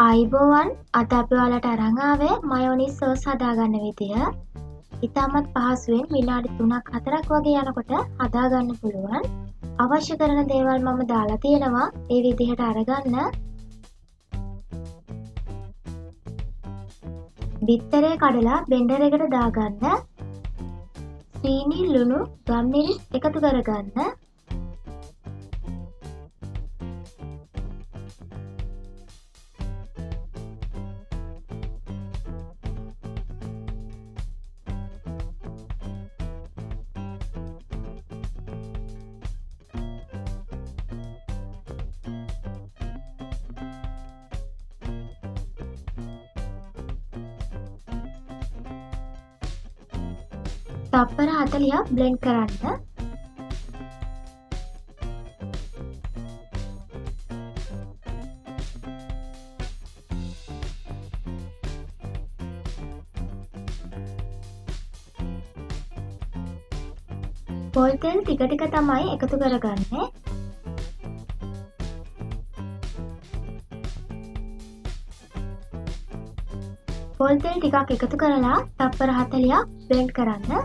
අයිබෝවන් අද අපි ඔයාලට අරන් ආවේ මයොනීස් සෝස් හදාගන්න විදිය. ඉතාමත් පහසුවෙන් විනාඩි 3ක් 4ක් වගේ යනකොට හදාගන්න පුළුවන්. අවශ්‍ය කරන දේවල් මම දාලා තියෙනවා. ඒ විදිහට අරගන්න. බිත්තරේ කඩලා බෙන්ඩර් එකට දාගන්න. සීනි, ලුණු, ගම්මිරිස් එකතු කරගන්න. තප්පර 40ක් බ්ලෙන්ඩ් කරන්න. පොල් තෙල් ටික ටික තමයි එකතු කරගන්නේ. පොල් තෙල් ටිකක් එකතු කරලා තප්පර 40ක් බ්ලෙන්ඩ් කරන්න.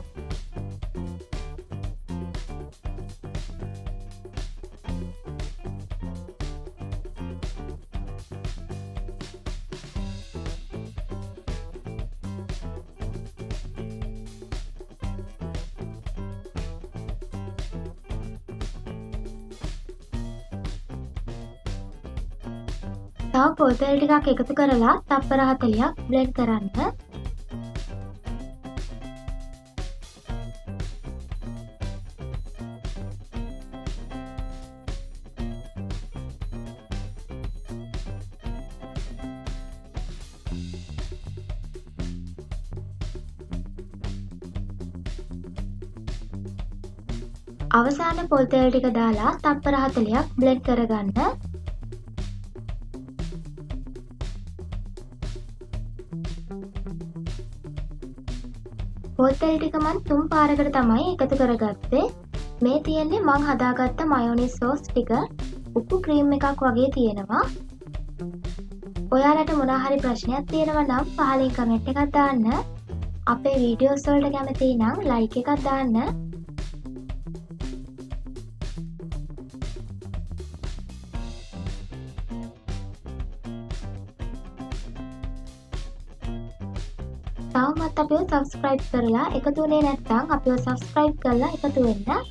තව පොල් තෙල් ටිකක් එකතු කරලා තප්පර 40ක් බ්ලෙන්ඩ් කරන්න. අවසාන පොල් තෙල් ටික දාලා තප්පර 40ක් බ්ලෙන්ඩ් කරගන්න. පොල් තෙල් ටික මම 3 පාරකට තමයි එකතු කරගත්තේ. මේ තියෙන්නේ මං හදාගත්ත මයොනීස් සෝස් ටික. උපු ක්‍රීම් එකක් වගේ තියෙනවා. ඔයාලට මොනවා හරි ප්‍රශ්නයක් තියෙනවා නම් පහලින් කමෙන්ට් එකක් දාන්න. අපේ වීඩියෝස් වලට කැමති නම් ලයික් එකක් දාන්න. තවමත් අපිව සබ්ස්ක්‍රයිබ් කරලා එකතු වෙන්නේ නැත්නම් අපිව සබ්ස්ක්‍රයිබ් කරලා එකතු වෙන්න.